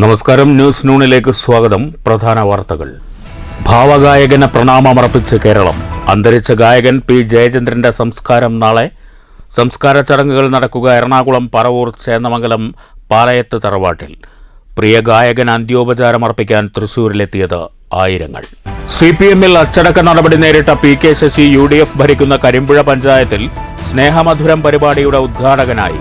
നമസ്കാരം. ന്യൂസ് നൂണിലേക്ക് സ്വാഗതം. പ്രധാന വാർത്തകൾ. ഭാവഗായകന് പ്രണാമമർപ്പിച്ച് കേരളം. അന്തരിച്ച ഗായകൻ പി ജയചന്ദ്രന്റെ സംസ്കാരം നാളെ. സംസ്കാര ചടങ്ങുകൾ നടക്കുക എറണാകുളം പറവൂർ ചേന്നമംഗലം പാലയത്ത് തറവാട്ടിൽ. പ്രിയ ഗായകൻ അന്ത്യോപചാരമർപ്പിക്കാൻ തൃശൂരിലെത്തിയത് ആയിരങ്ങൾ. CPM-ൽ അച്ചടക്ക നടപടി നേരിട്ട PK ശശി UDF ഭരിക്കുന്ന കരിമ്പുഴ പഞ്ചായത്തിൽ സ്നേഹമധുരം പരിപാടിയുടെ ഉദ്ഘാടകനായി.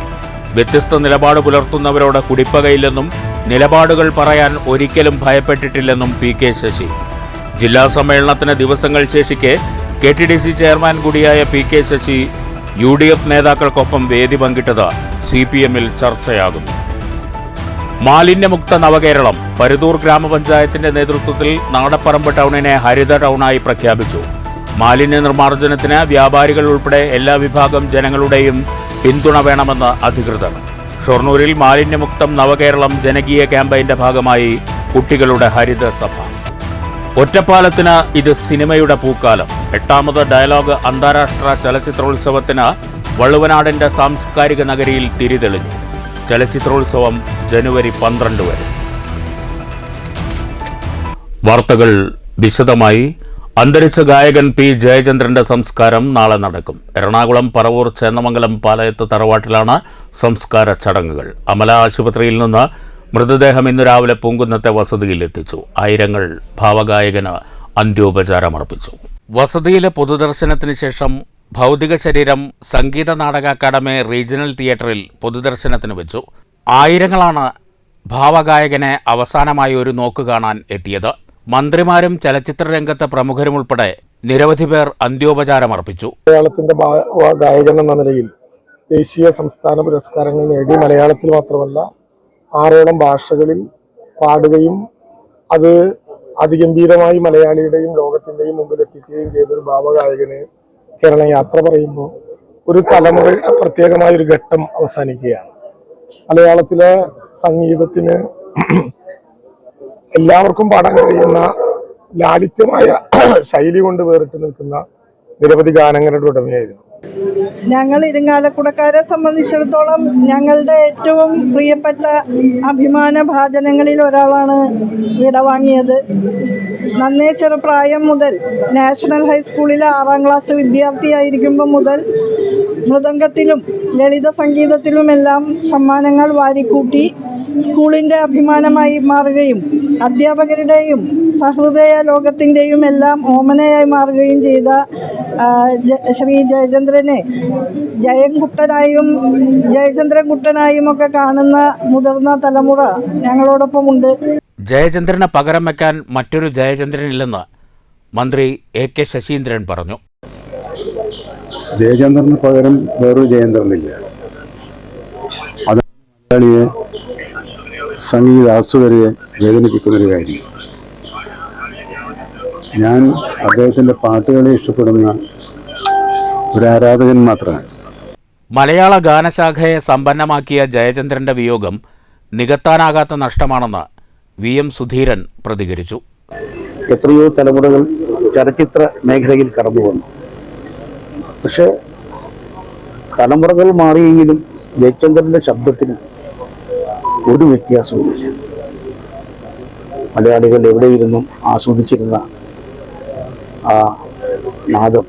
വ്യത്യസ്ത നിലപാട് പുലർത്തുന്നവരോട് കുടിപ്പകയില്ലെന്നും നിലപാടുകൾ പറയാൻ ഒരിക്കലും ഭയപ്പെട്ടിട്ടില്ലെന്നും PK ശശി. ജില്ലാ സമ്മേളനത്തിന് ദിവസങ്ങൾ ശേഷിക്കെ KTDC ചെയർമാൻ കൂടിയായ PK ശശി UDF നേതാക്കൾക്കൊപ്പം വേദി പങ്കിട്ടത് CPM-ൽ ചർച്ചയാകുന്നു. മാലിന്യമുക്ത നവകേരളം. പരുതൂർ ഗ്രാമപഞ്ചായത്തിന്റെ നേതൃത്വത്തിൽ നാടപ്പറമ്പ് ടൗണിനെ ഹരിത ടൗണായി പ്രഖ്യാപിച്ചു. മാലിന്യ നിർമ്മാർജ്ജനത്തിന് വ്യാപാരികൾ ഉൾപ്പെടെ എല്ലാ വിഭാഗം ജനങ്ങളുടെയും പിന്തുണ വേണമെന്ന് അധികൃതർ. ഷൊർണൂരിൽ മാലിന്യമുക്തം നവകേരളം ജനകീയ ക്യാമ്പയിന്റെ ഭാഗമായി കുട്ടികളുടെ ഹരിത സഭ. ഒറ്റപ്പാലത്തിന് ഇത് സിനിമയുടെ പൂക്കാലം. 8ാമത് ഡയലോഗ് അന്താരാഷ്ട്ര ചലച്ചിത്രോത്സവത്തിന് വള്ളുവനാടിന്റെ സാംസ്കാരിക നഗരിയിൽ തിരിതെളിഞ്ഞു. ചലച്ചിത്രോത്സവം ജനുവരി 12 വരെ. വാർത്തകൾ വിശദമായി. അന്തരിച്ച ഗായകൻ പി ജയചന്ദ്രന്റെ സംസ്കാരം നാളെ നടക്കും. എറണാകുളം പറവൂർ ചേന്നമംഗലം പാലയത്ത് തറവാട്ടിലാണ് സംസ്കാര ചടങ്ങുകൾ. അമല ആശുപത്രിയിൽ നിന്ന് മൃതദേഹം ഇന്ന് രാവിലെ പൂങ്കുന്നത്തെ വസതിയിൽ എത്തിച്ചു. ആയിരങ്ങൾ ഭാവഗായകന് അന്ത്യോപചാരമർപ്പിച്ചു. വസതിയിലെ പൊതുദർശനത്തിന് ശേഷം ഭൗതിക ശരീരം സംഗീത നാടക അക്കാദമി റീജിയണൽ തിയേറ്ററിൽ പൊതുദർശനത്തിന് വെച്ചു. ആയിരങ്ങളാണ് ഭാവഗായകനെ അവസാനമായി ഒരു നോക്ക് കാണാൻ എത്തിയത്. മന്ത്രിമാരും ചലച്ചിത്ര രംഗത്തെ പ്രമുഖരും ഉൾപ്പെടെ നിരവധി പേർ അന്ത്യോപചാരമർപ്പിച്ചു. മലയാളത്തിന്റെ ഗായകൻ എന്ന നിലയിൽ ദേശീയ സംസ്ഥാന പുരസ്കാരങ്ങൾ നേടി മലയാളത്തിൽ മാത്രമല്ല 6ഓളം ഭാഷകളിൽ പാടുകയും അത് അതിഗംഭീരമായി മലയാളിയുടെയും ലോകത്തിന്റെയും മുമ്പിൽ എത്തിക്കുകയും ചെയ്തൊരു ഭാവഗായകന് കേരളം യാത്ര പറയുമ്പോൾ ഒരു തലമുറയുടെ പ്രത്യേകമായ ഒരു ഘട്ടം അവസാനിക്കുകയാണ്. മലയാളത്തിലെ സംഗീതത്തിന് എല്ലാവർക്കും പാടാൻ കഴിയുന്ന ലാളിത്യമായ ശൈലി കൊണ്ട് വേറിട്ട് നിൽക്കുന്ന നിരവധി ഗാനങ്ങളുടെ ഉടമയായിരുന്നു. ഞങ്ങൾ ഇരിങ്ങാലക്കുടക്കാരെ സംബന്ധിച്ചിടത്തോളം ഞങ്ങളുടെ ഏറ്റവും പ്രിയപ്പെട്ട അഭിമാന ഭാജനങ്ങളിൽ ഒരാളാണ് വിടവാങ്ങിയത്. നന്നേ ചെറുപ്രായം മുതൽ നാഷണൽ ഹൈസ്കൂളിലെ 6ാം ക്ലാസ് വിദ്യാർത്ഥിയായിരിക്കുമ്പോൾ മുതൽ മൃദംഗത്തിലും ലളിത സംഗീതത്തിലുമെല്ലാം സമ്മാനങ്ങൾ വാരിക്കൂട്ടി സ്കൂളിൻ്റെ അഭിമാനമായി മാറുകയും അധ്യാപകരുടെയും സഹൃദയ ലോകത്തിൻ്റെയും എല്ലാം ഓമനയായി മാറുകയും ചെയ്ത ശ്രീ ജയചന്ദ്രനെ ജയൻകുട്ടനായും ജയചന്ദ്രൻകുട്ടനായും ഒക്കെ കാണുന്ന മുതിർന്ന തലമുറ ഞങ്ങളോടൊപ്പമുണ്ട്. ജയചന്ദ്രന് പകരം വയ്ക്കാൻ മറ്റൊരു ജയചന്ദ്രനില്ലെന്ന് മന്ത്രി AK ശശീന്ദ്രൻ പറഞ്ഞു. ജയചന്ദ്രന് പകരം വേറൊരു ജയചന്ദ്രനില്ല. അത് മലയാളിയെ സംഗീതാസ്വാദകരെ വേദനിപ്പിക്കുന്നൊരു കാര്യം. ഞാൻ അദ്ദേഹത്തിൻ്റെ പാട്ടുകളെ ഇഷ്ടപ്പെടുന്ന ഒരു ആരാധകൻ മാത്രമാണ്. മലയാള ഗാനശാഖയെ സമ്പന്നമാക്കിയ ജയചന്ദ്രന്റെ വിയോഗം നികത്താനാകാത്ത നഷ്ടമാണെന്ന് VM സുധീരൻ പ്രതികരിച്ചു. എത്രയോ തലമുറകൾ ചലച്ചിത്ര മേഖലയിൽ കടന്നു വന്നു. പക്ഷെ തലമുറകൾ മാറിയെങ്കിലും ജയചന്ദ്രന്റെ ശബ്ദത്തിന് ഒരു വ്യത്യാസവുമില്ല. മലയാളികൾ എവിടെയിരുന്നും ആസ്വദിച്ചിരുന്ന ആ നാദം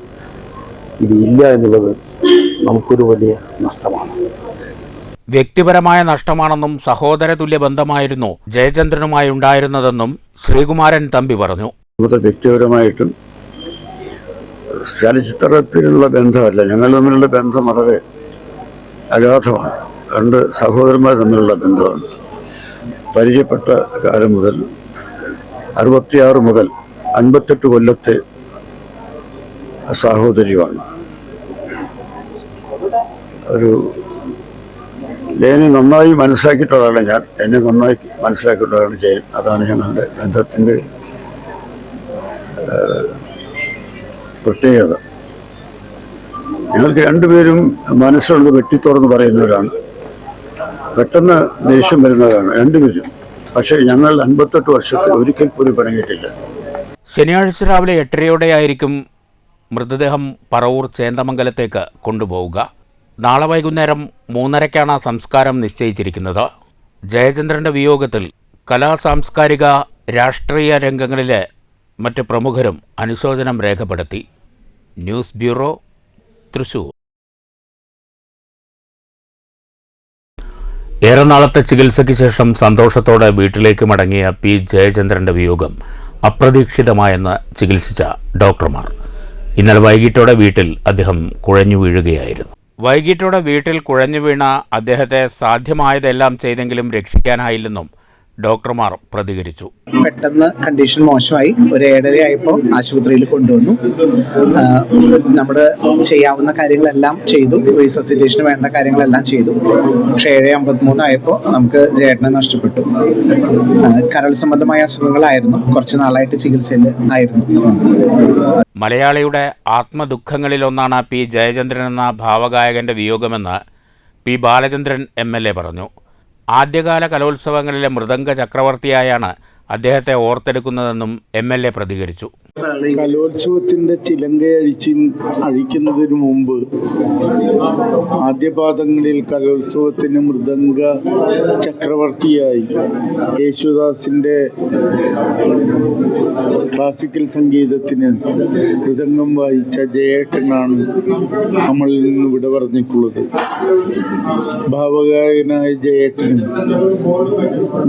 ഇത് ഇല്ല എന്നുള്ളത് നമുക്കൊരു വലിയ നഷ്ടമാണ്. വ്യക്തിപരമായ നഷ്ടമാണെന്നും സഹോദരതുല്യ ബന്ധമായിരുന്നു ജയചന്ദ്രനുമായി ഉണ്ടായിരുന്നതെന്നും ശ്രീകുമാരൻ തമ്പി പറഞ്ഞു. വ്യക്തിപരമായിട്ടും ചലച്ചിത്രത്തിലുള്ള ബന്ധമല്ല, ഞങ്ങൾ തമ്മിലുള്ള ബന്ധം വളരെ അഗാധമാണ്. 2 സഹോദരന്മാർ തമ്മിലുള്ള ബന്ധമാണ്. പരിചയപ്പെട്ട കാലം മുതൽ 66 മുതൽ 58 കൊല്ലത്തെ സാഹോദര്യമാണ്. ഒരു ജയനെ നന്നായി മനസ്സിലാക്കിയിട്ടുള്ളതാണ് ഞാൻ. എന്നെ നന്നായി മനസ്സിലാക്കിയിട്ടുള്ളതാണ് ജയൻ. അതാണ് ഞങ്ങളുടെ ബന്ധത്തിൻ്റെ പ്രത്യേകത. ഞങ്ങൾക്ക് 2 പേരും മനസ്സിലുള്ളത് വെട്ടിത്തുറന്ന് പറയുന്നവരാണ്. പെട്ടെന്ന് ദേഷ്യം വരുന്നവരാണ് 2 പേരും. പക്ഷേ ഞങ്ങൾ 58 വർഷത്തിൽ ഒരിക്കൽ പോലും പിണങ്ങിയിട്ടില്ല. ശനിയാഴ്ച രാവിലെ 8:30യോടെയായിരിക്കും മൃതദേഹം പറവൂർ ചേന്ദമംഗലത്തേക്ക് കൊണ്ടുപോവുക. നാളെ വൈകുന്നേരം 3:30-ക്കാണ് സംസ്കാരം നിശ്ചയിച്ചിരിക്കുന്നത്. ജയചന്ദ്രന്റെ വിയോഗത്തിൽ കലാസാംസ്കാരിക രാഷ്ട്രീയ രംഗങ്ങളിലെ മറ്റ് പ്രമുഖരും അനുശോചനം രേഖപ്പെടുത്തി. News bureau, Thrissur. ഏറെ നാളത്തെ ചികിത്സയ്ക്ക് ശേഷം സന്തോഷത്തോടെ വീട്ടിലേക്ക് മടങ്ങിയ പി ജയചന്ദ്രന്റെ വിയോഗം അപ്രതീക്ഷിതമായെന്ന് ചികിത്സിച്ച ഡോക്ടർമാർ. ഇന്നലെ വൈകിട്ടോടെ വീട്ടിൽ അദ്ദേഹം കുഴഞ്ഞു വീഴുകയായിരുന്നു. വൈകിട്ടോടെ വീട്ടിൽ കുഴഞ്ഞു വീണ അദ്ദേഹത്തെ സാധ്യമായതെല്ലാം ചെയ്തെങ്കിലും രക്ഷിക്കാനായില്ലെന്നും ഡോക്ടർമാർ പ്രതികരിച്ചു. പെട്ടെന്ന് കണ്ടീഷൻ മോശമായി. ഒരു 7:30 ആയപ്പോൾ ആശുപത്രിയിൽ കൊണ്ടുവന്നു. നമ്മുടെ ചെയ്യാവുന്ന കാര്യങ്ങളെല്ലാം ചെയ്തു, റീസസിറ്റേഷന് വേണ്ട കാര്യങ്ങളെല്ലാം ചെയ്തു. പക്ഷേ 7:53 ആയപ്പോൾ നമുക്ക് ജയേട്ടനെ നഷ്ടപ്പെട്ടു. കരൾ സംബന്ധമായ അസുഖങ്ങളായിരുന്നു, കുറച്ച് നാളായിട്ട് ചികിത്സയിൽ ആയിരുന്നു. മലയാളിയുടെ ആത്മദുഃഖങ്ങളിലൊന്നാണ് പി ജയചന്ദ്രൻ എന്ന ഭാവഗായകന്റെ വിയോഗമെന്ന് പി ബാലചന്ദ്രൻ MLA പറഞ്ഞു. ആദ്യകാല കലോത്സവങ്ങളിലെ മൃദംഗ ചക്രവർത്തിയായാണ് അദ്ദേഹത്തെ ഓർത്തെടുക്കുന്നതെന്നും MLA പ്രതികരിച്ചു. കലോത്സവത്തിന്റെ ചിലങ്ക അഴിക്കുന്നതിന് മുമ്പ് ആദ്യപാദങ്ങളിൽ കലോത്സവത്തിന് മൃദംഗ ചക്രവർത്തിയായി യേശുദാസിന്റെ ക്ലാസിക്കൽ സംഗീതത്തിന് മൃദംഗം വായിച്ച ജയേട്ടനാണ് നമ്മളിൽ നിന്ന് വിട പറഞ്ഞിട്ടുള്ളത്. ഭാവഗായകനായ ജയേട്ടനും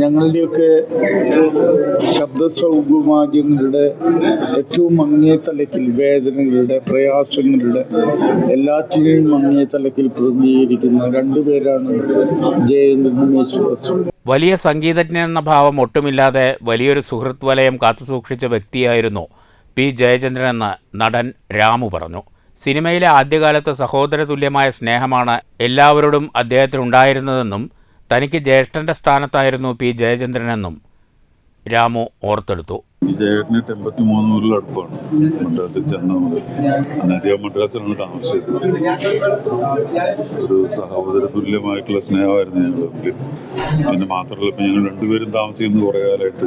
ഞങ്ങളുടെയൊക്കെ ശബ്ദ സൗകുമാര്യങ്ങളുടെ ഏറ്റവും അങ്ങേ തലത്തിൽ, വേദനകളുടെ, പ്രയാസങ്ങളുടെ എല്ലാറ്റിനെയും അങ്ങേ തലത്തിൽ പ്രതിനിധീകരിക്കുന്ന രണ്ടുപേരാണ് ജയേന്ദ്രനും യേശുദാസും. വലിയ സംഗീതജ്ഞനെന്ന ഭാവം ഒട്ടുമില്ലാതെ വലിയൊരു സുഹൃത്ത് വലയം കാത്തുസൂക്ഷിച്ച വ്യക്തിയായിരുന്നു പി ജയചന്ദ്രനെന്ന് നടൻ രാമു പറഞ്ഞു. സിനിമയിലെ ആദ്യകാലത്ത് സഹോദര തുല്യമായ സ്നേഹമാണ് എല്ലാവരോടും അദ്ദേഹത്തിനുണ്ടായിരുന്നതെന്നും തനിക്ക് ജ്യേഷ്ഠന്റെ സ്ഥാനത്തായിരുന്നു പി ജയചന്ദ്രനെന്നും രാമു ഓർത്തെടുത്തു. ജയേട്ടനായിട്ട് 83 അടുപ്പാണ്. മദ്രാസിൽ ചെന്ന അന്ന് അദ്ദേഹം മദ്രാസിലാണ് താമസിച്ചത്. ഒരു സഹോദര തുല്യമായിട്ടുള്ള സ്നേഹമായിരുന്നു ഞങ്ങൾക്ക്. പിന്നെ മാത്രമല്ല, ഇപ്പം ഞങ്ങൾ രണ്ടുപേരും താമസിക്കുന്നത് കുറേ കാലമായിട്ട്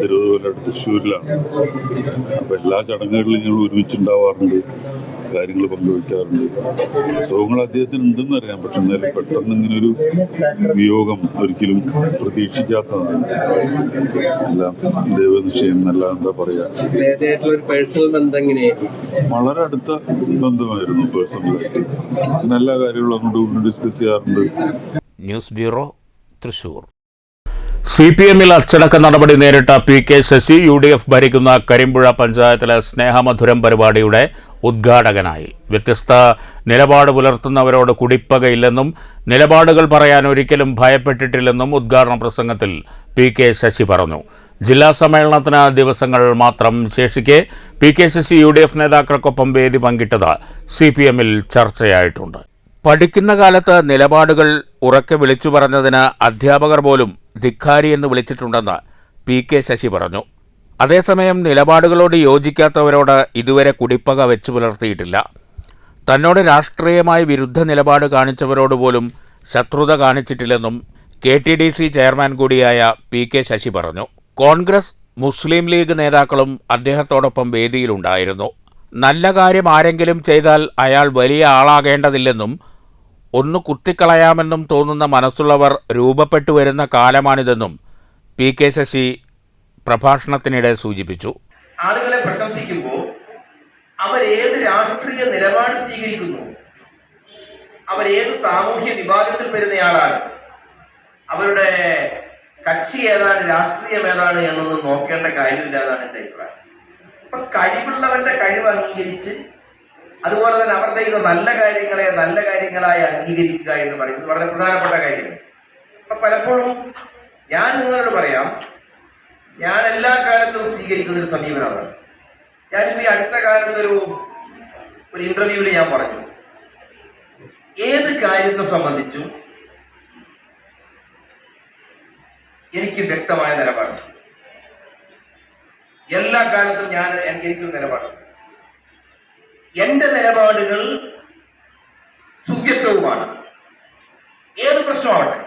20 കൊല്ലമായിട്ട് തൃശ്ശൂരിലാണ്. അപ്പം എല്ലാ ചടങ്ങുകളിലും ഞങ്ങൾ ഒരുമിച്ചുണ്ടാവാറുണ്ട്, കാര്യങ്ങൾ പങ്കുവയ്ക്കാറുണ്ട്. അസുഖങ്ങൾ അദ്ദേഹത്തിന് ഉണ്ടെന്ന് അറിയാം, പക്ഷെ എന്നാലും പെട്ടെന്ന് ഇങ്ങനൊരു വിയോഗം ഒരിക്കലും പ്രതീക്ഷിക്കാത്തതാണ്. എല്ലാം ദൈവനിശ്ചയം എന്നല്ല, എന്താ പറയാ, വളരെ അടുത്ത ബന്ധമായിരുന്നു പേഴ്സണലായിട്ട്. എല്ലാ കാര്യങ്ങളും അങ്ങോട്ട് ഡിസ്കസ് ചെയ്യാറുണ്ട്. News bureau, Thrissur. CPM-ൽ അച്ചടക്ക നടപടി നേരിട്ട PK ശശി UDF ഭരിക്കുന്ന കരിമ്പുഴ പഞ്ചായത്തിലെ സ്നേഹമധുരം പരിപാടിയുടെ ഉദ്ഘാടകനായി. വ്യത്യസ്ത നിലപാട് പുലർത്തുന്നവരോട് കുടിപ്പകയില്ലെന്നും നിലപാടുകൾ പറയാൻ ഒരിക്കലും ഭയപ്പെട്ടിട്ടില്ലെന്നും ഉദ്ഘാടന പ്രസംഗത്തിൽ PK ശശി പറഞ്ഞു. ജില്ലാ സമ്മേളനത്തിന് ദിവസങ്ങൾ മാത്രം ശേഷിക്കെ PK ശശി UDF നേതാക്കൾക്കൊപ്പം വേദി പങ്കിട്ടത് CPM-ൽ ചർച്ചയായിട്ടുണ്ട്. പഠിക്കുന്ന കാലത്ത് നിലപാടുകൾ ഉറക്കെ വിളിച്ചു പറഞ്ഞതിന് അധ്യാപകർ പോലും ധിക്കാരി എന്ന് വിളിച്ചിട്ടുണ്ടെന്ന് PK ശശി പറഞ്ഞു. അതേസമയം നിലപാടുകളോട് യോജിക്കാത്തവരോട് ഇതുവരെ കുടിപ്പക വെച്ചു പുലർത്തിയിട്ടില്ല. തന്നോട് രാഷ്ട്രീയമായി വിരുദ്ധ നിലപാട് കാണിച്ചവരോട് പോലും ശത്രുത കാണിച്ചിട്ടില്ലെന്നും KTDC ചെയർമാൻ കൂടിയായ PK ശശി പറഞ്ഞു. കോൺഗ്രസ്, മുസ്ലിം ലീഗ് നേതാക്കളും അദ്ദേഹത്തോടൊപ്പം വേദിയിലുണ്ടായിരുന്നു. നല്ല കാര്യം ആരെങ്കിലും ചെയ്താൽ അയാൾ വലിയ ആളാകേണ്ടതില്ലെന്നും ഒന്ന് കുത്തിക്കളയാമെന്നും തോന്നുന്ന മനസ്സുള്ളവർ രൂപപ്പെട്ടു വരുന്ന കാലമാണിതെന്നും PK ശശി പ്രഭാഷണത്തിനിടെ സൂചിപ്പിച്ചു. ആളുകളെ പ്രശംസിക്കുമ്പോൾ അവരേത് രാഷ്ട്രീയ നിലപാട് സ്വീകരിക്കുന്നു, അവരേത് സാമൂഹ്യ വിഭാഗത്തിൽ വരുന്നയാളാണ്, അവരുടെ കക്ഷി ഏതാണ്, രാഷ്ട്രീയം ഏതാണ് എന്നൊന്നും നോക്കേണ്ട കാര്യമില്ലാതാണ് എൻ്റെ അഭിപ്രായം. അപ്പൊ കഴിവുള്ളവന്റെ കഴിവ് അംഗീകരിച്ച് അതുപോലെ തന്നെ അവർ ചെയ്യുന്ന നല്ല കാര്യങ്ങളെ നല്ല കാര്യങ്ങളായി അംഗീകരിക്കുക എന്ന് പറയുന്നത് വളരെ പ്രധാനപ്പെട്ട കാര്യമാണ്. അപ്പൊ പലപ്പോഴും ഞാൻ നിങ്ങളോട് പറയാം, ഞാൻ എല്ലാ കാലത്തും സ്വീകരിക്കുന്നൊരു സമീപനമാണ്. ഞാനിപ്പോൾ ഈ അടുത്ത കാലത്ത് ഒരു ഇന്റർവ്യൂവിൽ ഞാൻ പറഞ്ഞു, ഏത് കാര്യത്തെ സംബന്ധിച്ചും എനിക്ക് വ്യക്തമായ നിലപാട്. എല്ലാ കാലത്തും എനിക്കൊരു നിലപാട്. എന്റെ നിലപാടുകൾ സുവ്യക്തവുമാണ്. ഏത് പ്രശ്നമാവട്ടെ,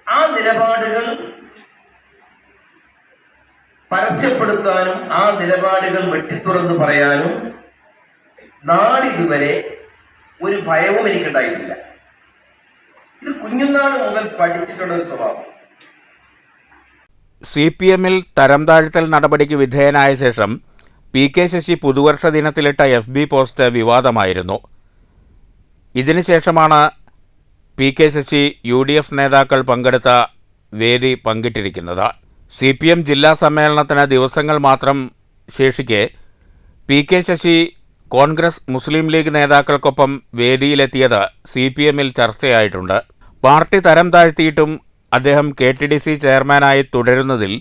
ആ നിലപാടുകൾ പരസ്യപ്പെടുത്താനും ആ നിലപാടുകൾ വെട്ടിത്തുറന്ന് പറയാനും നാളിതുവരെ ഒരു ഭയവും എനിക്കുണ്ടായിട്ടില്ല. ഇത് കുഞ്ഞുനാൾ മുതൽ പഠിച്ചിട്ടുള്ള ഒരു സ്വഭാവം. CPM-ൽ തരം താഴ്ത്തൽ നടപടിക്ക് വിധേയനായ ശേഷം PK ശശി പുതുവർഷ ദിനത്തിലിട്ട FB പോസ്റ്റ് വിവാദമായിരുന്നു. ഇതിനുശേഷമാണ് PK ശശി UDF നേതാക്കൾ പങ്കെടുത്ത വേദി പങ്കിട്ടിരിക്കുന്നത്. CPM ജില്ലാ സമ്മേളനത്തിന് ദിവസങ്ങൾ മാത്രം ശേഷിക്കെ PK Sasi Congress Muslim league നേതാക്കൾക്കൊപ്പം വേദിയിലെത്തിയത് CPM-ൽ ചർച്ചയായിട്ടുണ്ട്. Party തരം താഴ്ത്തിയിട്ടും അദ്ദേഹം KTDC ചെയർമാനായി തുടരുന്നതിൽ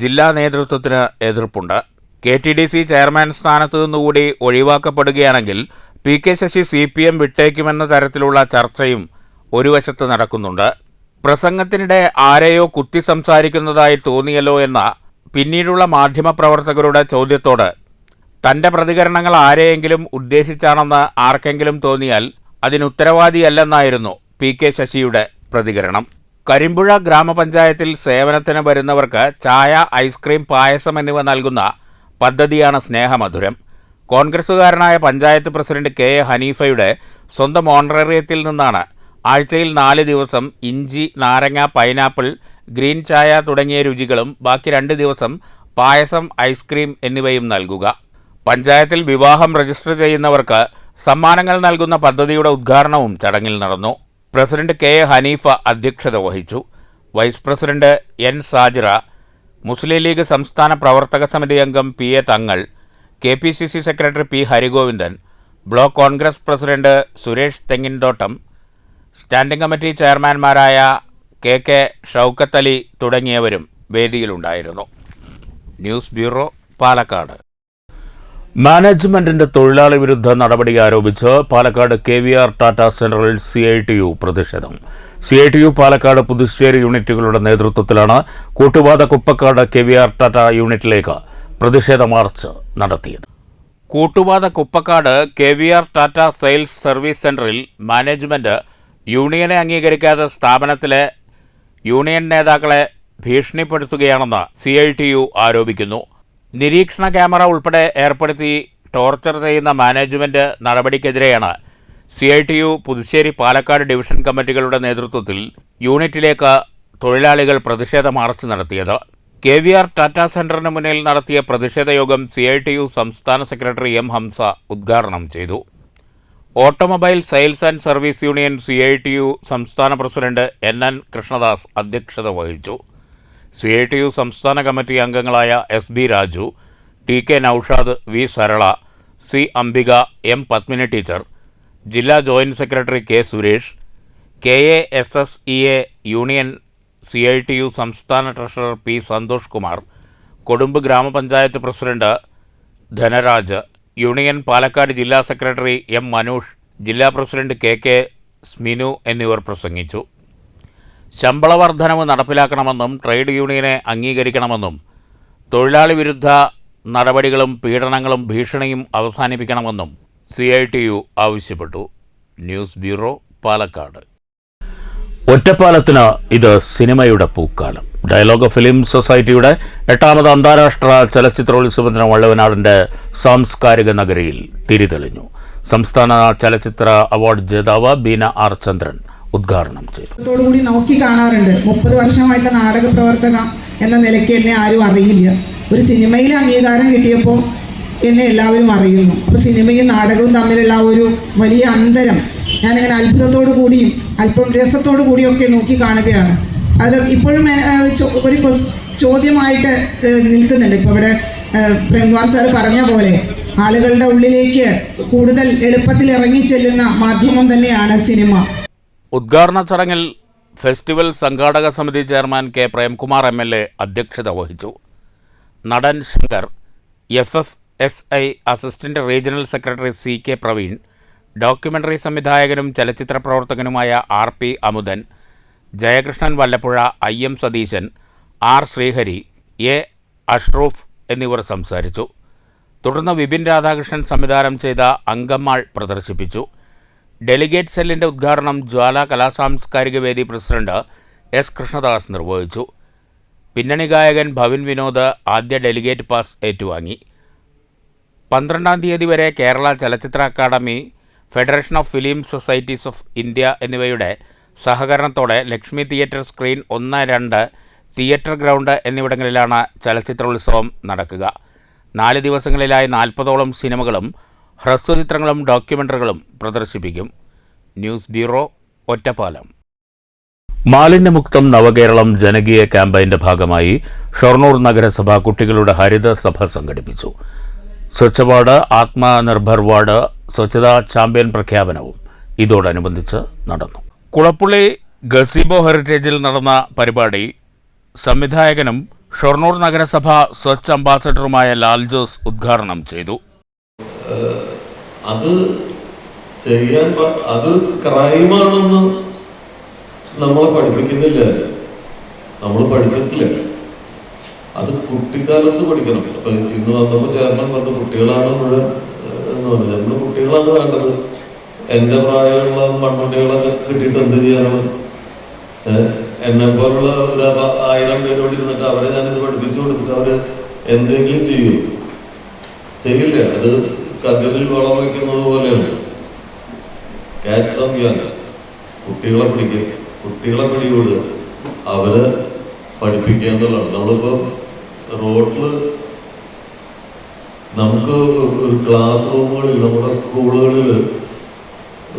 ജില്ലാ നേതൃത്വത്തിന് എതിർപ്പുണ്ട്. KTDC ചെയർമാൻ സ്ഥാനത്തു നിന്നുകൂടി ഒഴിവാക്കപ്പെടുകയാണെങ്കിൽ PK ശശി CPM വിട്ടേക്കുമെന്ന തരത്തിലുള്ള ചർച്ചയും ഒരു വശത്ത് നടക്കുന്നുണ്ട്. പ്രസംഗത്തിനിടെ ആരെയോ കുത്തി സംസാരിക്കുന്നതായി തോന്നിയല്ലോ എന്ന പിന്നീടുള്ള മാധ്യമപ്രവർത്തകരുടെ ചോദ്യത്തോട് തൻ്റെ പ്രതികരണങ്ങൾ ആരെയെങ്കിലും ഉദ്ദേശിച്ചാണെന്ന് ആർക്കെങ്കിലും തോന്നിയാൽ അതിനുത്തരവാദിയല്ലെന്നായിരുന്നു PK ശശിയുടെ പ്രതികരണം. കരിമ്പുഴ ഗ്രാമപഞ്ചായത്തിൽ സേവനത്തിന് വരുന്നവർക്ക് ചായ, ഐസ്ക്രീം, പായസം എന്നിവ നൽകുന്ന പദ്ധതിയാണ് സ്നേഹമധുരം. കോൺഗ്രസുകാരനായ പഞ്ചായത്ത് പ്രസിഡന്റ് KA ഹനീഫയുടെ സ്വന്തം ഓണറേറിയത്തിൽ നിന്നാണ് ആഴ്ചയിൽ 4 ദിവസം ഇഞ്ചി, നാരങ്ങ, പൈനാപ്പിൾ, ഗ്രീൻ ചായ തുടങ്ങിയ രുചികളും ബാക്കി 2 ദിവസം പായസം, ഐസ്ക്രീം എന്നിവയും നൽകുക. പഞ്ചായത്തിൽ വിവാഹം രജിസ്റ്റർ ചെയ്യുന്നവർക്ക് സമ്മാനങ്ങൾ നൽകുന്ന പദ്ധതിയുടെ ഉദ്ഘാടനവും ചടങ്ങിൽ നടന്നു. പ്രസിഡന്റ് KA ഹനീഫ അധ്യക്ഷത വഹിച്ചു. Vice president N Sajira, Muslim League സംസ്ഥാന പ്രവർത്തക സമിതി അംഗം PA Thangal, KPCC secretary P Harigovindan, block Congress president Suresh Thenginthottam, standing committee ചെയർമാൻമാരായ KK ഷൗക്കത്ത് അലി തുടങ്ങിയവരും വേദിയിലുണ്ടായിരുന്നു. News bureau, Palakkad. മാനേജ്മെന്റിന്റെ തൊഴിലാളി വിരുദ്ധ നടപടി ആരോപിച്ച് Palakkad KVR Tata central CITU പ്രതിഷേധം. CITU പാലക്കാട്, പുതുശ്ശേരി യൂണിറ്റുകളുടെ നേതൃത്വത്തിലാണ് കൂട്ടുപാത കുപ്പക്കാട് KVR ടാറ്റ യൂണിറ്റിലേക്ക് പ്രതിഷേധ മാർച്ച് നടത്തിയത്. കൂട്ടുപാത കുപ്പക്കാട് KVR ടാറ്റ സെയിൽസ് സർവീസ് സെന്ററിൽ മാനേജ്മെന്റ് യൂണിയനെ അംഗീകരിക്കാതെ സ്ഥാപനത്തിലെ യൂണിയൻ നേതാക്കളെ ഭീഷണിപ്പെടുത്തുകയാണെന്ന് CITU ആരോപിക്കുന്നു. നിരീക്ഷണ ക്യാമറ ഉൾപ്പെടെ ഏർപ്പെടുത്തി ടോർച്ചർ ചെയ്യുന്ന മാനേജ്മെന്റ് നടപടിക്കെതിരെയാണ് CITU പുതുശ്ശേരി, പാലക്കാട് ഡിവിഷൻ കമ്മിറ്റികളുടെ നേതൃത്വത്തിൽ യൂണിറ്റിലേക്ക് തൊഴിലാളികൾ പ്രതിഷേധ മാർച്ച് നടത്തിയത്. KVR ടാറ്റ സെന്ററിന് മുന്നിൽ നടത്തിയ പ്രതിഷേധ യോഗം CITU സംസ്ഥാന സെക്രട്ടറി M ഹംസ ഉദ്ഘാടനം ചെയ്തു. Automobile sales and service union CITU സംസ്ഥാന പ്രസിഡന്റ് NN കൃഷ്ണദാസ് അധ്യക്ഷത വഹിച്ചു. CITU സംസ്ഥാന കമ്മിറ്റി അംഗങ്ങളായ SB Raju, TK Naushad, V Sarala, C Ambika, M Padmini teacher, ജില്ലാ joint secretary K Suresh, KASSEA union CITU സംസ്ഥാന ട്രഷറർ P സന്തോഷ് കുമാർ, കൊടുമ്പ് ഗ്രാമപഞ്ചായത്ത് പ്രസിഡന്റ് ധനരാജ്, യൂണിയൻ പാലക്കാട് ജില്ലാ സെക്രട്ടറി M മനൂഷ്, ജില്ലാ പ്രസിഡന്റ് KK സ്മിനു എന്നിവർ പ്രസംഗിച്ചു. ശമ്പള വർധനവ് നടപ്പിലാക്കണമെന്നും ട്രേഡ് യൂണിയനെ അംഗീകരിക്കണമെന്നും തൊഴിലാളി വിരുദ്ധ നടപടികളും പീഡനങ്ങളും ഭീഷണിയും അവസാനിപ്പിക്കണമെന്നും CITU ആവശ്യപ്പെട്ടു. News bureau, Palakkad. ഒറ്റപ്പാലത്തിന് ഇത് സിനിമയുടെ പൂക്കാലം. ഡയലോഗ് ഫിലിം സൊസൈറ്റിയുടെ 8ാമത് അന്താരാഷ്ട്ര ചലച്ചിത്രോത്സവത്തിന് വള്ളുവനാടിൻ്റെ സാംസ്കാരിക നഗരിയിൽ തിരിതെളിഞ്ഞു. സംസ്ഥാന ചലച്ചിത്ര അവാർഡ് ജേതാവ് ബീന R ചന്ദ്രൻ ഉദ്ഘാടനം ചെയ്തു. കൂടി നോക്കി കാണാറുണ്ട്. 30 വർഷമായിട്ട് നാടക പ്രവർത്തക എന്ന നിലയ്ക്ക് എന്നെ ആരും അറിയില്ല. ഒരു സിനിമയിൽ അംഗീകാരം കിട്ടിയപ്പോൾ എന്നെ എല്ലാവരും അറിയുന്നു. അപ്പോൾ സിനിമയും നാടകവും തമ്മിലുള്ള ഒരു വലിയ അന്തരം ഞാനിങ്ങനെ അത്ഭുതത്തോടു കൂടിയും അല്പം രസത്തോടു കൂടിയൊക്കെ നോക്കി കാണുകയാണ്. അത് ഇപ്പോഴും ഒരു ചോദ്യമായിട്ട് നിൽക്കുന്നുണ്ട്. ഇപ്പോൾ ഇവിടെ പ്രേംകുമാർ സാർ പറഞ്ഞ പോലെ ആളുകളുടെ ഉള്ളിലേക്ക് കൂടുതൽ എളുപ്പത്തിൽ ഇറങ്ങിച്ചെല്ലുന്ന മാധ്യമം തന്നെയാണ് സിനിമ. ഉദ്ഘാടന ചടങ്ങിൽ ഫെസ്റ്റിവൽ സംഘാടക സമിതി ചെയർമാൻ K പ്രേംകുമാർ MLA അധ്യക്ഷത വഹിച്ചു. നടൻ Shankar, FFSI assistant regional secretary CK Praveen, documentary സംവിധായകനും ചലച്ചിത്ര പ്രവർത്തകനുമായ RP Amudhan, Jayakrishnan Vallappuzha, IM Satheesan, R Sreehari, A അഷ്റൂഫ് എന്നിവർ സംസാരിച്ചു. തുടർന്ന് വിപിൻ രാധാകൃഷ്ണൻ സംവിധാനം ചെയ്ത അങ്കമ്മാൾ പ്രദർശിപ്പിച്ചു. ഡെലിഗേറ്റ് സെല്ലിൻ്റെ ഉദ്ഘാടനം ജ്വാല കലാസാംസ്കാരിക വേദി പ്രസിഡന്റ് S കൃഷ്ണദാസ് നിർവഹിച്ചു. പിന്നണി ഗായകൻ ഭവിൻ വിനോദ് ആദ്യ ഡെലിഗേറ്റ് പാസ് ഏറ്റുവാങ്ങി. 12-ാം തീയതി വരെ Kerala Chalachitra academy, federation of film societies of India എന്നിവയുടെ സഹകരണത്തോടെ Lakshmi theatre screen 1, 2, theatre ground എന്നിവിടങ്ങളിലാണ് ചലച്ചിത്രോത്സവം നടക്കുക. 4 ദിവസങ്ങളിലായി 40ഓളം സിനിമകളും ഹ്രസ്വചിത്രങ്ങളും ഡോക്യുമെൻ്ററികളും പ്രദർശിപ്പിക്കും. News bureau, Ottapalam. മാലിന്യമുക്തം നവകേരളം ജനകീയ ക്യാമ്പയിൻ്റെ ഭാഗമായി ഷൊർണൂർ നഗരസഭ കുട്ടികളുടെ ഹരിത സഭ സംഘടിപ്പിച്ചു. Swachh ward, Atmanirbhar ward Swachhata champion പ്രഖ്യാപനവും ഇതോടനുബന്ധിച്ച് നടന്നു. കുളപ്പുള്ളി ഗസീബോ ഹെറിറ്റേജിൽ നടന്ന പരിപാടി സംവിധായകനും ഷൊർണൂർ നഗരസഭ സ്വച്ഛ് അംബാസഡറുമായ ലാൽ ജോസ് ഉദ്ഘാടനം ചെയ്തു. അത് ചെയ്യാൻ അത് ക്രൈമാണെന്ന് നമ്മളെ പഠിപ്പിക്കുന്നില്ല, നമ്മൾ പഠിച്ചിട്ടില്ല. അത് കുട്ടിക്കാലത്ത് പഠിക്കണം. അപ്പൊ ഇന്ന് വന്നപ്പോൾ ചെയർമാൻ പറഞ്ഞു കുട്ടികളാണ് മുഴുവൻ എന്ന് പറഞ്ഞു. നമ്മൾ കുട്ടികളാണ് വേണ്ടത്. എൻ്റെ പ്രായമുള്ള മൺമണികളൊക്കെ കിട്ടിയിട്ട് എന്ത് ചെയ്യാനാണ്? എന്നെ പോലുള്ള ഒരു 1000 പേരോട് ഇരുന്നിട്ട് അവരെ ഞാനിത് പഠിപ്പിച്ചു കൊടുത്തിട്ട് അവര് എന്തെങ്കിലും ചെയ്യില്ല. അത് കതിരിൽ വളം വയ്ക്കുന്നത് പോലെയാണ്. Catch dum young. കുട്ടികളെ പിടികൂടുക, അവരെ പഠിപ്പിക്കുക എന്നുള്ളതാണ്. നമ്മളിപ്പോൾ റോഡിൽ നമുക്ക് ഒരു ക്ലാസ് റൂമുകളിൽ, നമ്മുടെ സ്കൂളുകളിൽ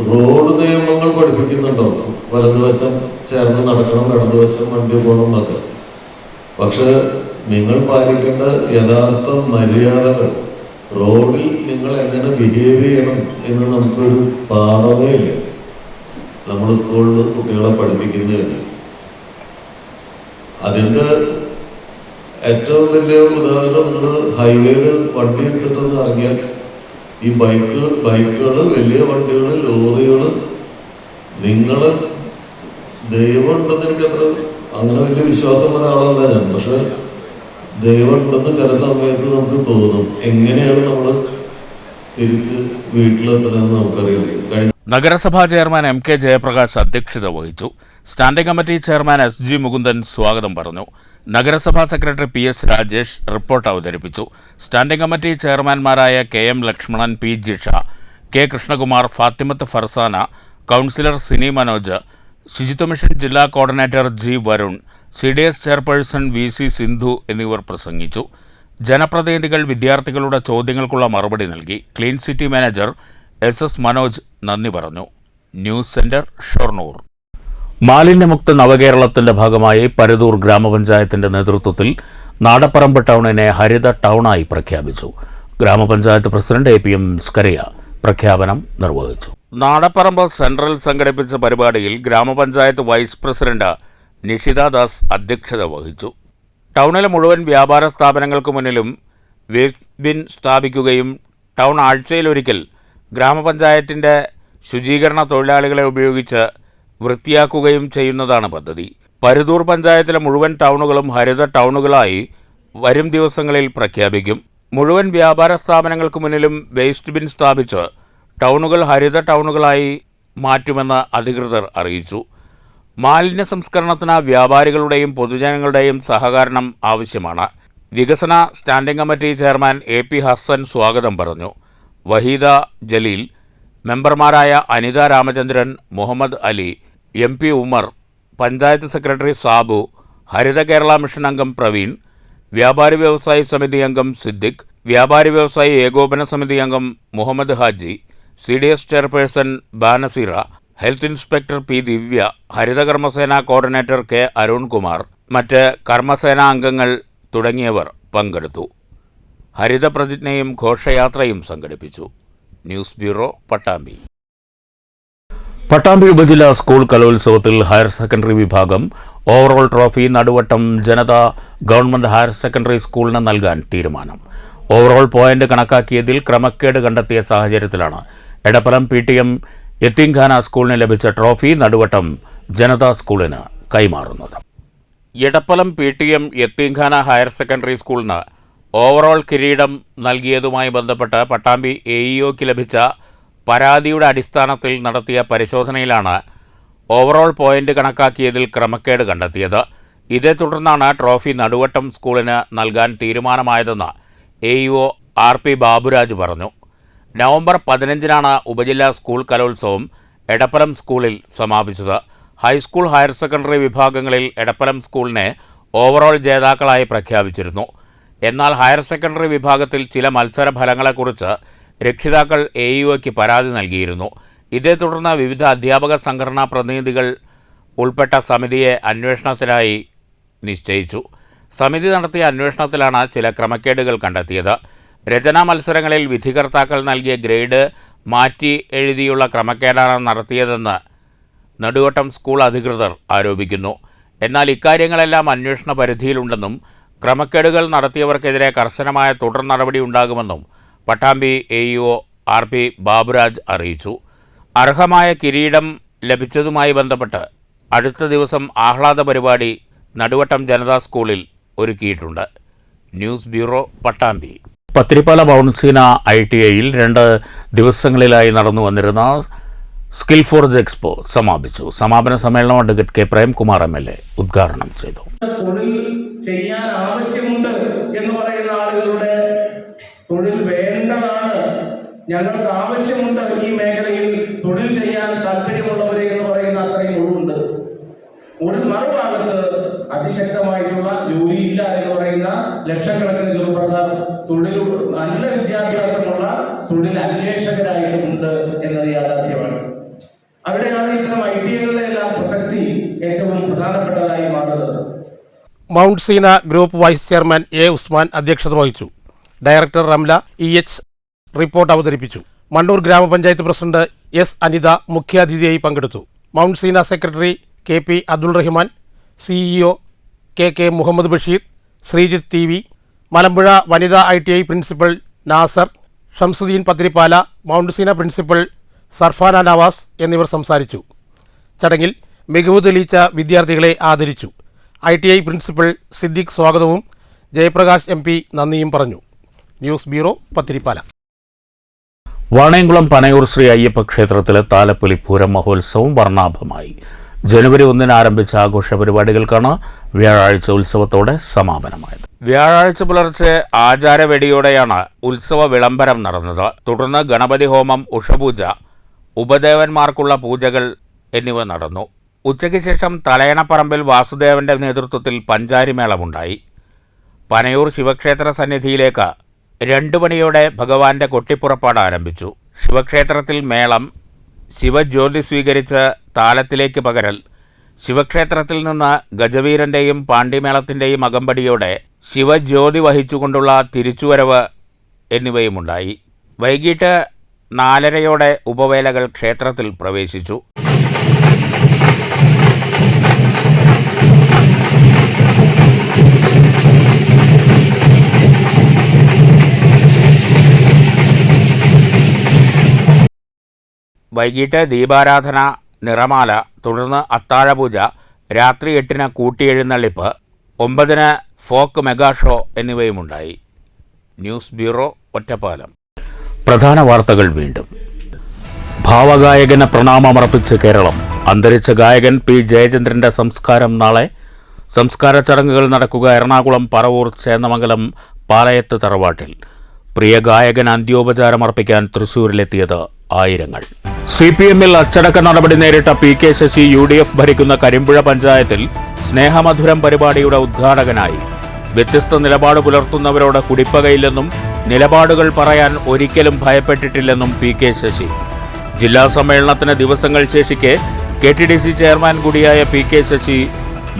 റോഡ് നിയമങ്ങൾ പഠിപ്പിക്കുന്നുണ്ടാവും. വലതുവശം ചേർന്ന് നടക്കണം, ഇടതുവശം വണ്ടി പോകണം എന്നൊക്കെ. പക്ഷെ നിങ്ങൾ പാലിക്കേണ്ട യഥാർത്ഥ മര്യാദകൾ, റോഡിൽ നിങ്ങൾ എങ്ങനെ ബിഹേവ് ചെയ്യണം എന്ന് നമുക്കൊരു പാഠമേ ഇല്ല. നമ്മൾ സ്കൂളിൽ കുട്ടികളെ പഠിപ്പിക്കുന്നില്ല. അതിൻ്റെ ഏറ്റവും വലിയ ഉദാഹരണം, നിങ്ങൾ ഹൈവേയിൽ വണ്ടി എടുത്തിട്ടൊന്ന് ഇറങ്ങിയാൽ ഈ ബൈക്കുകൾ, വലിയ വണ്ടികൾ, ലോറികൾ, നിങ്ങൾ ദൈവം ഉണ്ടെന്ന് എനിക്ക് അത്ര അങ്ങനെ വലിയ വിശ്വാസമുള്ള ഒരാളല്ല ഞാൻ. പക്ഷെ ദൈവം ഉണ്ടെന്ന് ചില സമയത്ത് നമുക്ക് തോന്നും. എങ്ങനെയാണ് നമ്മൾ തിരിച്ച് വീട്ടിലെത്തുന്നതെന്ന് നമുക്കറിയില്ല. നഗരസഭാ ചെയർമാൻ MK ജയപ്രകാശ് അധ്യക്ഷത വഹിച്ചു. Standing committee chairman SG Mukundan സ്വാഗതം പറഞ്ഞു. നഗരസഭാ സെക്രട്ടറി PS രാജേഷ് റിപ്പോർട്ട് അവതരിപ്പിച്ചു. സ്റ്റാൻഡിംഗ് കമ്മിറ്റി ചെയർമാൻമാരായ KM Lakshmanan, P Jisha, K Krishnakumar, Fathimath Farsana, councillor Sini Manoj, ശുചിത്വ മിഷൻ ജില്ലാ coordinator G Varun, CDS chairperson VC Sindhu എന്നിവർ പ്രസംഗിച്ചു. ജനപ്രതിനിധികൾ വിദ്യാർത്ഥികളുടെ ചോദ്യങ്ങൾക്കുള്ള മറുപടി നൽകി. Clean city manager SS Manoj നന്ദി പറഞ്ഞു. News centre, Shoranur. മാലിന്യമുക്ത നവകേരളത്തിന്റെ ഭാഗമായി പരുതൂർ ഗ്രാമപഞ്ചായത്തിന്റെ നേതൃത്വത്തിൽ നാടപ്പറമ്പ് ടൗണിനെ ഹരിത ടൗണായി പ്രഖ്യാപിച്ചു. ഗ്രാമപഞ്ചായത്ത് പ്രസിഡന്റ് APM സ്കറിയ പ്രഖ്യാപനം നിർവഹിച്ചു. നാടപ്പറമ്പ് സെൻട്രൽ സംഘടിപ്പിച്ച പരിപാടിയിൽ ഗ്രാമപഞ്ചായത്ത് വൈസ് പ്രസിഡന്റ് നിഷിത ദാസ് അധ്യക്ഷത വഹിച്ചു. ടൗണിലെ മുഴുവൻ വ്യാപാര സ്ഥാപനങ്ങൾക്ക് മുന്നിലും വേസ്റ്റ് ബിൻ സ്ഥാപിക്കുകയും ടൗൺ ആഴ്ചയിലൊരിക്കൽ ഗ്രാമപഞ്ചായത്തിൻ്റെ ശുചീകരണ തൊഴിലാളികളെ ഉപയോഗിച്ച് വൃത്തിയാക്കുകയും ചെയ്യുന്നതാണ് പദ്ധതി. പരുതൂർ പഞ്ചായത്തിലെ മുഴുവൻ ടൗണുകളും ഹരിത ടൗണുകളായി വരും ദിവസങ്ങളിൽ പ്രഖ്യാപിക്കും. മുഴുവൻ വ്യാപാര സ്ഥാപനങ്ങൾക്ക് മുന്നിലും വേസ്റ്റ് ബിൻ സ്ഥാപിച്ച് ടൗണുകൾ ഹരിത ടൗണുകളായി മാറ്റുമെന്ന് അധികൃതർ അറിയിച്ചു. മാലിന്യ സംസ്കരണത്തിന് വ്യാപാരികളുടെയും പൊതുജനങ്ങളുടെയും സഹകരണം ആവശ്യമാണ്. വികസന standing committee chairman AP Hasan സ്വാഗതം പറഞ്ഞു. വഹീദ ജലീൽ, മെമ്പർമാരായ Anitha Ramachandran, Muhammad Ali, MP Umar, panchayat secretary Sabu, Haritha Kerala mission അംഗം പ്രവീൺ, വ്യാപാരി വ്യവസായി സമിതി അംഗം സിദ്ദിഖ്, വ്യാപാരി വ്യവസായി ഏകോപന സമിതി അംഗം Muhammad Haji, CDS chairperson Banaseera, health inspector P Divya, ഹരിത കർമ്മസേന കോർഡിനേറ്റർ K അരുൺകുമാർ, മറ്റ് കർമ്മസേനാ അംഗങ്ങൾ തുടങ്ങിയവർ പങ്കെടുത്തു. ഹരിത പ്രതിജ്ഞയും ഘോഷയാത്രയും സംഘടിപ്പിച്ചു. News bureau, Pattambi. പട്ടാമ്പി ഉപജില്ലാ സ്കൂൾ കലോത്സവത്തിൽ ഹയർ സെക്കൻഡറി വിഭാഗം ഓവറോൾ ട്രോഫി നടുവട്ടം ജനത ഗവൺമെന്റ് ഹയർ സെക്കൻഡറി സ്കൂളിന് നൽകാൻ തീരുമാനം. ഓവറോൾ പോയിന്റ് കണക്കാക്കിയതിൽ ക്രമക്കേട് കണ്ടെത്തിയ സാഹചര്യത്തിലാണ് എടപ്പലം PTM യത്തീംഖാന സ്കൂളിന് ലഭിച്ച ട്രോഫി നടുവട്ടം ജനത സ്കൂളിന് കൈമാറുന്നത്. എടപ്പലം PTM യത്തീംഖാന ഹയർ സെക്കൻഡറി സ്കൂളിന് ഓവറോൾ കിരീടം നൽകിയതുമായി ബന്ധപ്പെട്ട് പട്ടാമ്പി AEOക്ക് ലഭിച്ച പരാതിയുടെ അടിസ്ഥാനത്തിൽ നടത്തിയ പരിശോധനയിലാണ് ഓവറോൾ പോയിന്റ് കണക്കാക്കിയതിൽ ക്രമക്കേട് കണ്ടെത്തിയത്. ഇതേ തുടർന്നാണ് ട്രോഫി നടുവട്ടം സ്കൂളിന് നൽകാൻ തീരുമാനമായതെന്ന് AEO RP ബാബുരാജ് പറഞ്ഞു. നവംബർ 15-നാണ് ഉപജില്ലാ സ്കൂൾ കലോത്സവം എടപ്പലം സ്കൂളിൽ സമാപിച്ചത്. ഹൈസ്കൂൾ ഹയർ സെക്കൻഡറി വിഭാഗങ്ങളിൽ എടപ്പലം സ്കൂളിനെ ഓവറോൾ ജേതാക്കളായി പ്രഖ്യാപിച്ചിരുന്നു. എന്നാൽ ഹയർ സെക്കൻഡറി വിഭാഗത്തിൽ ചില മത്സര ഫലങ്ങളെക്കുറിച്ച് രക്ഷിതാക്കൾ AEOയ്ക്ക് പരാതി നൽകിയിരുന്നു. ഇതേ തുടർന്ന് വിവിധ അധ്യാപക സംഘടനാ പ്രതിനിധികൾ ഉൾപ്പെട്ട സമിതിയെ അന്വേഷണത്തിനായി നിശ്ചയിച്ചു. സമിതി നടത്തിയ അന്വേഷണത്തിലാണ് ചില ക്രമക്കേടുകൾ കണ്ടെത്തിയത്. രചനാ മത്സരങ്ങളിൽ വിധികർത്താക്കൾ നൽകിയ ഗ്രേഡ് മാറ്റി എഴുതിയുള്ള ക്രമക്കേടാണ് നടത്തിയതെന്ന് നെടുവട്ടം സ്കൂൾ അധികൃതർ ആരോപിക്കുന്നു. എന്നാൽ ഇക്കാര്യങ്ങളെല്ലാം അന്വേഷണ പരിധിയിലുണ്ടെന്നും ക്രമക്കേടുകൾ നടത്തിയവർക്കെതിരെ കർശനമായ തുടർ നടപടി ഉണ്ടാകുമെന്നും പട്ടാമ്പി AEO RP ബാബുരാജ് അറിയിച്ചു. അർഹമായ കിരീടം ലഭിച്ചതുമായി ബന്ധപ്പെട്ട് അടുത്ത ദിവസം ആഹ്ലാദ പരിപാടി നടുവട്ടം ജനതാ സ്കൂളിൽ ഒരുക്കിയിട്ടുണ്ട്. News bureau, Pattambi. Pathirippala mount ITIയിൽ 2 ദിവസങ്ങളിലായി നടന്നു വന്നിരുന്ന സ്കിൽ ഫോർജ് എക്സ്പോ സമാപിച്ചു. സമാപന സമ്മേളനം അഡ്വക്കേറ്റ് K. പ്രേംകുമാർ MLA ഉദ്ഘാടനം ചെയ്തു. തൊഴിൽ ചെയ്യാൻ ആവശ്യമുണ്ട് എന്ന് പറയുന്ന ആളുകളുടെ തൊഴിൽ വേണ്ടതാണ്, ഞങ്ങൾക്ക് ആവശ്യമുണ്ട്, ഈ മേഖലയിൽ തൊഴിൽ ചെയ്യാൻ താല്പര്യമുള്ളവരെ എന്ന് പറയുന്ന അത്രയും ഒഴിവുണ്ട്. ഒരു മറുഭാഗത്ത് അതിശക്തമായിട്ടുള്ള ജോലിയില്ല എന്ന് പറയുന്ന ലക്ഷക്കണക്കിന് ചെറുപ്പക്കാർ തൊഴിൽ നല്ല വിദ്യാഭ്യാസമുള്ള തൊഴിൽ അന്വേഷകരായിട്ടുമുണ്ട് എന്നത് യാഥാർത്ഥ്യമാണ്. അവിടെയാണ് ഇത്തരം ഐഡിയകളുടെ എല്ലാം പ്രസക്തി ഏറ്റവും പ്രധാനപ്പെട്ടതായി മാറുന്നത്. Mount Seena group vice chairman A. Usman അധ്യക്ഷത വഹിച്ചു. ഡയറക്ടർ റംല EH റിപ്പോർട്ട് അവതരിപ്പിച്ചു. മണ്ണൂർ ഗ്രാമപഞ്ചായത്ത് പ്രസിഡന്റ് S. അനിത മുഖ്യാതിഥിയായി പങ്കെടുത്തു. Mount Seena secretary KP Abdul Rahman, CEO KK Muhammad Basheer, Sreejith TV, Malampuzha വനിതാ ITI principal Nasar, Shamsuddin Pathirippala, mount Seena principal Sarfana Navas എന്നിവർ സംസാരിച്ചു. ചടങ്ങിൽ മികവ് തെളിയിച്ച വിദ്യാർത്ഥികളെ ആദരിച്ചു. ITI പ്രിൻസിപ്പൽ സിദ്ദിഖ് സ്വാഗതവും ജയപ്രകാശ് MP നന്ദിയും പറഞ്ഞു. News bureau, Pathirippala. വാണയംകുളം പനയൂർ ശ്രീ അയ്യപ്പ ക്ഷേത്രത്തിലെ താലപ്പൊലി പൂരം മഹോത്സവം വർണ്ണാഭമായി. ജനുവരി 1 ആരംഭിച്ച ആഘോഷ പരിപാടികൾക്കാണ് വ്യാഴാഴ്ച ഉത്സവത്തോടെ സമാപനമായത്. വ്യാഴാഴ്ച പുലർച്ചെ ആചാരവെടിയോടെയാണ് ഉത്സവ വിളംബരം നടന്നത്. തുടർന്ന് ഗണപതി ഹോമം, ഉഷപൂജ, ഉപദേവന്മാർക്കുള്ള പൂജകൾ എന്നിവ നടന്നു. ഉച്ചയ്ക്ക് ശേഷം തലയണപ്പറമ്പിൽ വാസുദേവന്റെ നേതൃത്വത്തിൽ പഞ്ചാരിമേളമുണ്ടായി. പനയൂർ ശിവക്ഷേത്ര സന്നിധിയിലേക്ക് 2 മണിയോടെ ഭഗവാന്റെ കൊട്ടിപ്പുറപ്പാട് ആരംഭിച്ചു. ശിവക്ഷേത്രത്തിൽ മേളം, ശിവജ്യോതി സ്വീകരിച്ച് താലത്തിലേക്ക് പകരൽ, ശിവക്ഷേത്രത്തിൽ നിന്ന് ഗജവീരന്റെയും പാണ്ഡിമേളത്തിൻ്റെയും അകമ്പടിയോടെ ശിവജ്യോതി വഹിച്ചുകൊണ്ടുള്ള തിരിച്ചുവരവ് എന്നിവയുമുണ്ടായി. വൈകിട്ട് 4:30 ഉപവേലകൾ ക്ഷേത്രത്തിൽ പ്രവേശിച്ചു. വൈകിട്ട് ദീപാരാധന, നിറമാല, തുടർന്ന് അത്താഴപൂജ, രാത്രി 8-ന് കൂട്ടിയെഴുന്നള്ളിപ്പ്, 9-ന് ഫോക്ക് മെഗാ ഷോ എന്നിവയുമുണ്ടായി. News bureau, Ottapalam. പ്രധാന വാർത്തകൾ വീണ്ടും. ഭാവഗായകന് പ്രണാമമർപ്പിച്ച് കേരളം. അന്തരിച്ച ഗായകൻ P. ജയചന്ദ്രന്റെ സംസ്കാരം നാളെ. സംസ്കാര ചടങ്ങുകൾ നടക്കുക എറണാകുളം പറവൂർ ചേന്നമംഗലം പാലയത്ത് തറവാട്ടിൽ. പ്രിയ ഗായകൻ അന്ത്യോപചാരമർപ്പിക്കാൻ തൃശൂരിലെത്തിയത് ആയിരങ്ങൾ. CPM-ൽ അച്ചടക്ക നടപടി നേരിട്ട PK ശശി UDF ഭരിക്കുന്ന കരിമ്പുഴ പഞ്ചായത്തിൽ സ്നേഹമധുരം പരിപാടിയുടെ ഉദ്ഘാടകനായി. വ്യത്യസ്ത നിലപാട് പുലർത്തുന്നവരോട് കുടിപ്പകയില്ലെന്നും നിലപാടുകൾ പറയാൻ ഒരിക്കലും ഭയപ്പെട്ടിട്ടില്ലെന്നും PK ശശി. ജില്ലാ സമ്മേളനത്തിന് ദിവസങ്ങൾ ശേഷിക്കെ KTDC ചെയർമാൻ കൂടിയായ PK ശശി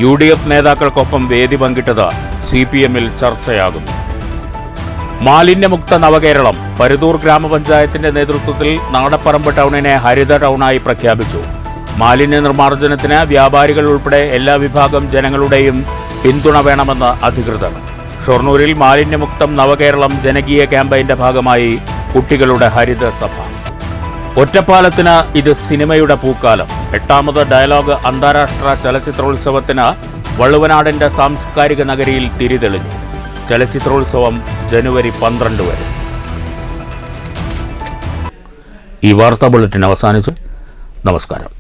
UDF നേതാക്കൾക്കൊപ്പം വേദി പങ്കിട്ടത് CPM-ൽ ചർച്ചയാകുന്നു. മാലിന്യമുക്ത നവകേരളം. പരുതൂർ ഗ്രാമപഞ്ചായത്തിന്റെ നേതൃത്വത്തിൽ നാടപ്പറമ്പ് ടൗണിനെ ഹരിത ടൗണായി പ്രഖ്യാപിച്ചു. മാലിന്യ നിർമ്മാർജ്ജനത്തിന് വ്യാപാരികൾ ഉൾപ്പെടെ എല്ലാ വിഭാഗം ജനങ്ങളുടെയും പിന്തുണ വേണമെന്ന് അധികൃതർ. ഷൊർണൂരിൽ മാലിന്യമുക്തം നവകേരളം ജനകീയ ക്യാമ്പയിന്റെ ഭാഗമായി കുട്ടികളുടെ ഹരിത സഭ. ഒറ്റപ്പാലത്തിന് ഇത് സിനിമയുടെ പൂക്കാലം. 8ാമത് ഡയലോഗ് അന്താരാഷ്ട്ര ചലച്ചിത്രോത്സവത്തിന് വള്ളുവനാടിന്റെ സാംസ്കാരിക നഗരിയിൽ തിരിതെളിഞ്ഞു. ചലച്ചിത്രോത്സവം ജനുവരി 12 വരെ. ഈ വാർത്താ ബുള്ളറ്റിൻ അവസാനിച്ചു. നമസ്കാരം.